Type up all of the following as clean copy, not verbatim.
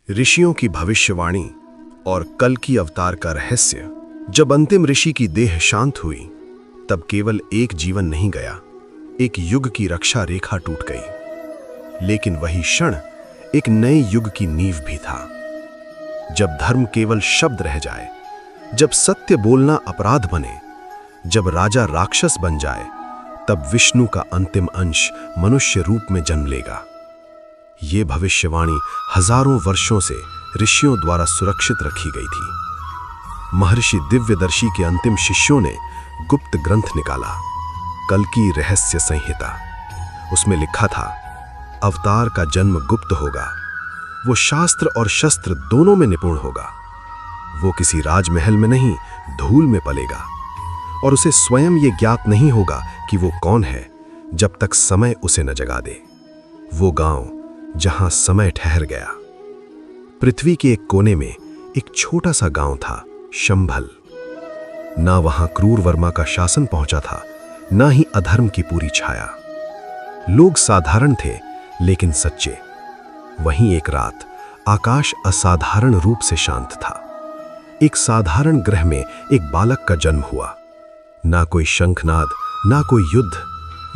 ऋषियों की भविष्यवाणी और कल की अवतार का रहस्य। जब अंतिम ऋषि की देह शांत हुई, तब केवल एक जीवन नहीं गया, एक युग की रक्षा रेखा टूट गई। लेकिन वही क्षण एक नए युग की नींव भी था। जब धर्म केवल शब्द रह जाए, जब सत्य बोलना अपराध बने, जब राजा राक्षस बन जाए, तब विष्णु का अंतिम अंश मनुष्य रूप में जन्म लेगा। ये भविष्यवाणी हजारों वर्षों से ऋषियों द्वारा सुरक्षित रखी गई थी। महर्षि दिव्यदर्शी के अंतिम शिष्यों ने गुप्त ग्रंथ निकाला, कल की रहस्य संहिता। उसमें लिखा था, अवतार का जन्म गुप्त होगा, वो शास्त्र और शस्त्र दोनों में निपुण होगा। वो किसी राजमहल में नहीं, धूल में पलेगा, और उसे स्वयं ये ज्ञात नहीं होगा कि वो कौन है, जब तक समय उसे न जगा दे। वो गांव जहां समय ठहर गया। पृथ्वी के एक कोने में एक छोटा सा गांव था, शंभल। ना वहां क्रूर वर्मा का शासन पहुंचा था, ना ही अधर्म की पूरी छाया। लोग साधारण थे, लेकिन सच्चे। वहीं एक रात आकाश असाधारण रूप से शांत था। एक साधारण ग्रह में एक बालक का जन्म हुआ। ना कोई शंखनाद, ना कोई युद्ध,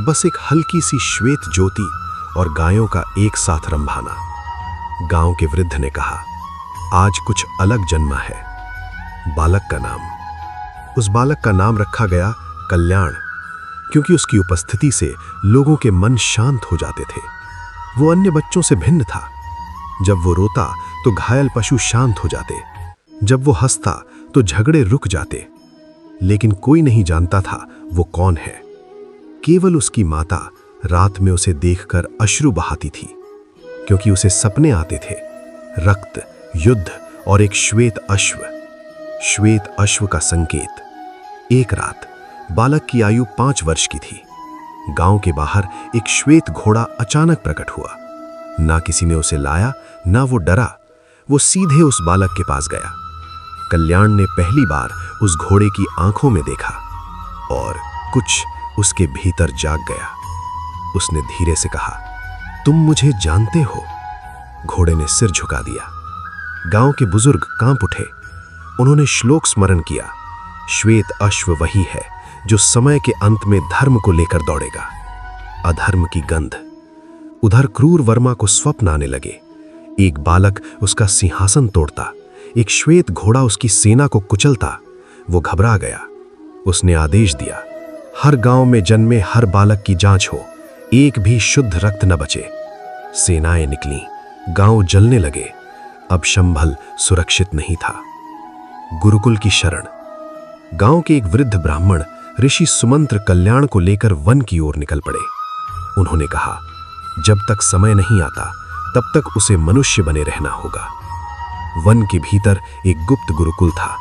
बस एक हल्की सी श्वेत ज्योति और गायों का एक साथ रंभाना। गांव के वृद्ध ने कहा, आज कुछ अलग जन्मा है। उस बालक का नाम रखा गया कल्याण, क्योंकि उसकी उपस्थिति से लोगों के मन शांत हो जाते थे। वो अन्य बच्चों से भिन्न था। जब वो रोता तो घायल पशु शांत हो जाते, जब वो हंसता तो झगड़े रुक जाते। लेकिन कोई नहीं जानता था वो कौन है। केवल उसकी माता रात में उसे देखकर अश्रु बहाती थी, क्योंकि उसे सपने आते थे, रक्त, युद्ध और एक श्वेत अश्व का संकेत। एक रात बालक की आयु 5 वर्ष की थी। गांव के बाहर एक श्वेत घोड़ा अचानक प्रकट हुआ। ना किसी ने उसे लाया, ना वो डरा। वो सीधे उस बालक के पास गया। कल्याण ने पहली बार उस घोड़े की आंखों में देखा, और कुछ उसके भीतर जाग गया। उसने धीरे से कहा, तुम मुझे जानते हो? घोड़े ने सिर झुका दिया। गांव के बुजुर्ग कांप उठे। उन्होंने श्लोक स्मरण किया, श्वेत अश्व वही है जो समय के अंत में धर्म को लेकर दौड़ेगा। अधर्म की गंध। उधर क्रूर वर्मा को स्वप्न आने लगे। एक बालक उसका सिंहासन तोड़ता, एक श्वेत घोड़ा उसकी सेना को कुचलता। वो घबरा गया। उसने आदेश दिया, हर गांव में जन्मे हर बालक की जांच हो, एक भी शुद्ध रक्त न बचे। सेनाएं निकलीं, गांव जलने लगे। अब शंभल सुरक्षित नहीं था। गुरुकुल की शरण। गांव के एक वृद्ध ब्राह्मण ऋषि सुमंत्र कल्याण को लेकर वन की ओर निकल पड़े। उन्होंने कहा, जब तक समय नहीं आता, तब तक उसे मनुष्य बने रहना होगा। वन के भीतर एक गुप्त गुरुकुल था।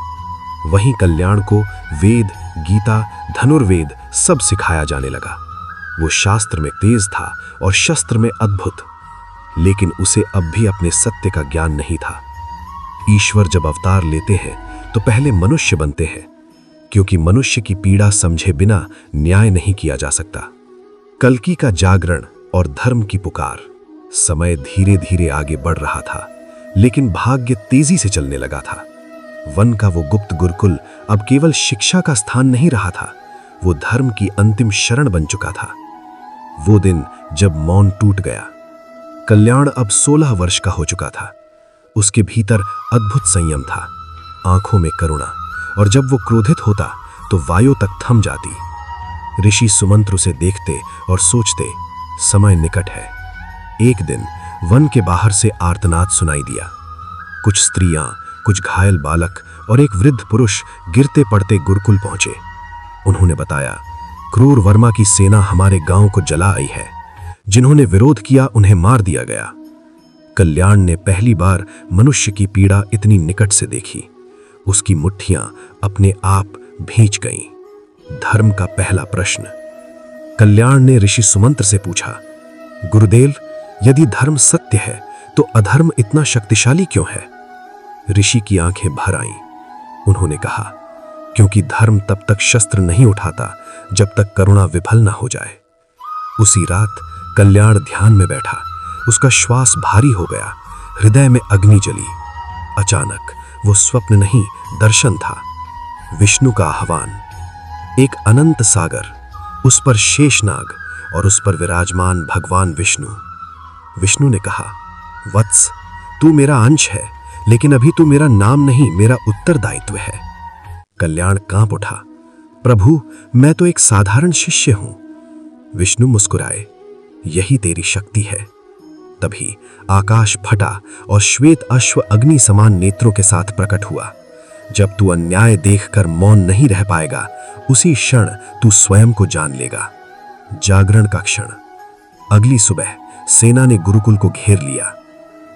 वहीं कल्याण को वेद, गीता, धनुर्वेद सब सिखाया जाने लगा। वो शास्त्र में तेज था और शस्त्र में अद्भुत, लेकिन उसे अब भी अपने सत्य का ज्ञान नहीं था। ईश्वर जब अवतार लेते हैं तो पहले मनुष्य बनते हैं, क्योंकि मनुष्य की पीड़ा समझे बिना न्याय नहीं किया जा सकता। कल्कि का जागरण और धर्म की पुकार। समय धीरे धीरे आगे बढ़ रहा था, लेकिन भाग्य तेजी से चलने लगा था। वन का वो गुप्त गुरुकुल अब केवल शिक्षा का स्थान नहीं रहा था, वो धर्म की अंतिम शरण बन चुका था। वो दिन जब मौन टूट गया। कल्याण अब 16 वर्ष का हो चुका था। उसके भीतर अद्भुत संयम था, आंखों में करुणा, और जब वो क्रोधित होता तो वायु तक थम जाती। ऋषि सुमंत्र उसे देखते और सोचते, समय निकट है। एक दिन वन के बाहर से आर्तनाद सुनाई दिया। कुछ स्त्रियां, कुछ घायल बालक और एक वृद्ध पुरुष गिरते पड़ते गुरुकुल पहुंचे। उन्होंने बताया, क्रूर वर्मा की सेना हमारे गांव को जला आई है। जिन्होंने विरोध किया उन्हें मार दिया गया। कल्याण ने पहली बार मनुष्य की पीड़ा इतनी निकट से देखी। उसकी मुट्ठियां अपने आप भींच गईं। धर्म का पहला प्रश्न। कल्याण ने ऋषि सुमंत्र से पूछा, गुरुदेव, यदि धर्म सत्य है तो अधर्म इतना शक्तिशाली क्यों है? ऋषि की आंखें भर आईं। उन्होंने कहा, क्योंकि धर्म तब तक शस्त्र नहीं उठाता जब तक करुणा विफल ना हो जाए। उसी रात कल्याण ध्यान में बैठा। उसका श्वास भारी हो गया, हृदय में अग्नि जली। अचानक वो स्वप्न नहीं, दर्शन था। विष्णु का आह्वान। एक अनंत सागर, उस पर शेषनाग और उस पर विराजमान भगवान विष्णु। विष्णु ने कहा, वत्स, तू मेरा अंश है, लेकिन अभी तू मेरा नाम नहीं, मेरा उत्तरदायित्व है। कल्याण कांप उठा। प्रभु, मैं तो एक साधारण शिष्य हूं। विष्णु मुस्कुराए, यही तेरी शक्ति है। तभी आकाश फटा और श्वेत अश्व अग्नि समान नेत्रों के साथ प्रकट हुआ। जब तू अन्याय देखकर मौन नहीं रह पाएगा, उसी क्षण तू स्वयं को जान लेगा। जागरण का क्षण। अगली सुबह सेना ने गुरुकुल को घेर लिया।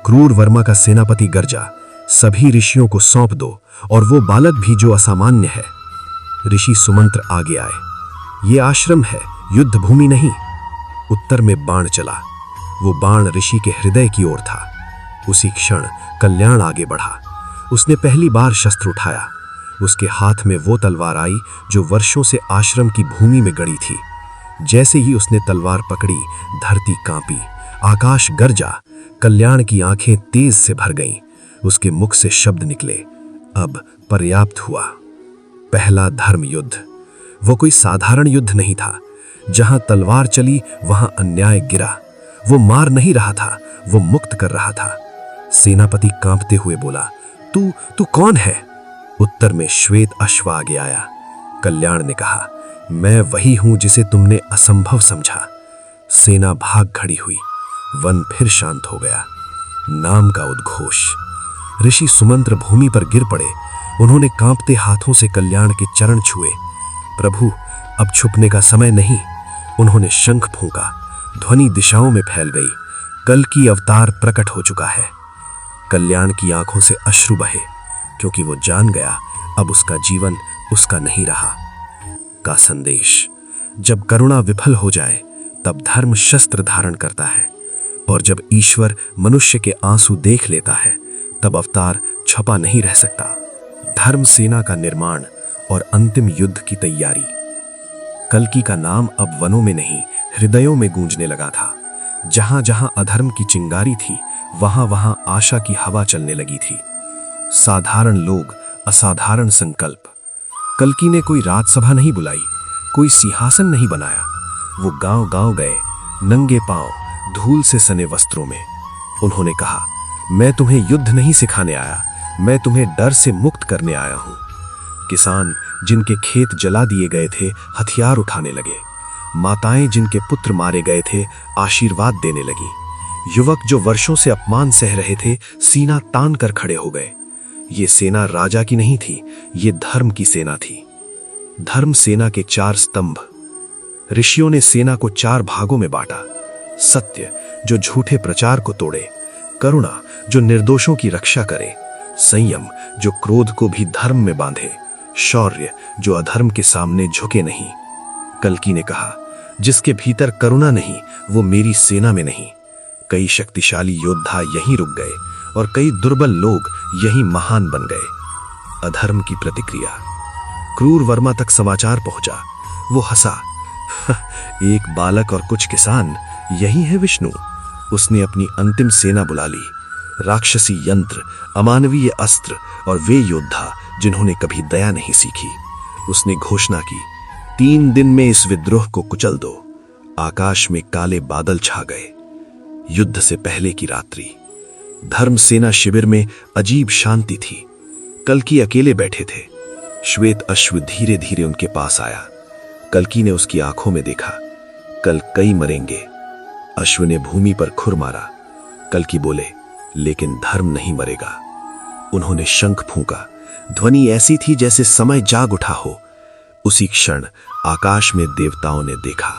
क्रूर वर्मा का सेनापति गर्जा, सभी ऋषियों को सौंप दो, और वो बालक भी जो असामान्य है। ऋषि सुमंत्र आगे आए। ये आश्रम है, युद्ध भूमि नहीं। उत्तर में बाण चला। वो बाण ऋषि के हृदय की ओर था। उसी क्षण कल्याण आगे बढ़ा। उसने पहली बार शस्त्र उठाया। उसके हाथ में वो तलवार आई जो वर्षों से आश्रम की भूमि में गड़ी थी। जैसे ही उसने तलवार पकड़ी, धरती कांपी, आकाश गरजा। कल्याण की आंखें तेज से भर गईं। उसके मुख से शब्द निकले, अब पर्याप्त हुआ। पहला धर्म युद्ध। वो कोई साधारण युद्ध नहीं था। जहां तलवार चली, वहां अन्याय गिरा। वो मार नहीं रहा था, वो मुक्त कर रहा था। सेनापति कांपते हुए बोला, तू कौन है? उत्तर में श्वेत अश्व आगे आया। कल्याण ने कहा, मैं वही हूं जिसे तुमने असंभव समझा। सेना भाग खड़ी हुई। वन फिर शांत हो गया। नाम का उद्घोष। ऋषि सुमंत्र भूमि पर गिर पड़े। उन्होंने कांपते हाथों से कल्याण के चरण छुए। प्रभु, अब छुपने का समय नहीं। उन्होंने शंख फूंका। ध्वनि दिशाओं में फैल गई। कल की अवतार प्रकट हो चुका है। कल्याण की आंखों से अश्रु बहे, क्योंकि वो जान गया अब उसका जीवन उसका नहीं रहा। का संदेश। जब करुणा विफल हो जाए, तब धर्म शस्त्र धारण करता है, और जब ईश्वर मनुष्य के आंसू देख लेता है, तब अवतार छपा नहीं रह सकता। धर्म सेना का निर्माण और अंतिम युद्ध की तैयारी। कल्कि का नाम अब वनों में नहीं, हृदयों में गूंजने लगा था। जहां जहां अधर्म की चिंगारी थी, वहां वहां आशा की हवा चलने लगी थी। साधारण लोग, असाधारण संकल्प। कल्कि ने कोई राजसभा नहीं बुलाई, कोई सिंहासन नहीं बनाया। वो गांव गांव गए, नंगे पांव, धूल से सने वस्त्रों में। उन्होंने कहा, मैं तुम्हें युद्ध नहीं सिखाने आया, मैं तुम्हें डर से मुक्त करने आया हूं। किसान जिनके खेत जला दिए गए थे, हथियार उठाने लगे। माताएं जिनके पुत्र मारे गए थे, आशीर्वाद देने लगी। युवक जो वर्षों से अपमान सह रहे थे, सीना तान कर खड़े हो गए। ये सेना राजा की नहीं थी, ये धर्म की सेना थी। धर्म सेना के 4 स्तंभ। ऋषियों ने सेना को 4 भागों में बांटा। सत्य जो झूठे प्रचार को तोड़े, करुणा जो निर्दोषों की रक्षा करे, संयम जो क्रोध को भी धर्म में बांधे, शौर्य जो अधर्म के सामने झुके नहीं। कल्कि ने कहा, जिसके भीतर करुणा नहीं, वो मेरी सेना में नहीं। कई शक्तिशाली योद्धा यहीं रुक गए और कई दुर्बल लोग यहीं महान बन गए। अधर्म की प्रतिक्रिया। क्रूर वर्मा तक समाचार पहुंचा। वो हंसा, एक बालक और कुछ किसान, यही है विष्णु। उसने अपनी अंतिम सेना बुला ली। राक्षसी यंत्र, अमानवीय अस्त्र और वे योद्धा जिन्होंने कभी दया नहीं सीखी। उसने घोषणा की, 3 दिन में इस विद्रोह को कुचल दो। आकाश में काले बादल छा गए। युद्ध से पहले की रात्रि। धर्म सेना शिविर में अजीब शांति थी। कल्कि अकेले बैठे थे। श्वेत अश्व धीरे धीरे उनके पास आया। कल्कि ने उसकी आंखों में देखा, कल कई मरेंगे। अश्व ने भूमि पर खुर मारा। कल्कि बोले, लेकिन धर्म नहीं मरेगा। उन्होंने शंख फूंका। ध्वनि ऐसी थी जैसे समय जाग उठा हो। उसी क्षण आकाश में देवताओं ने देखा।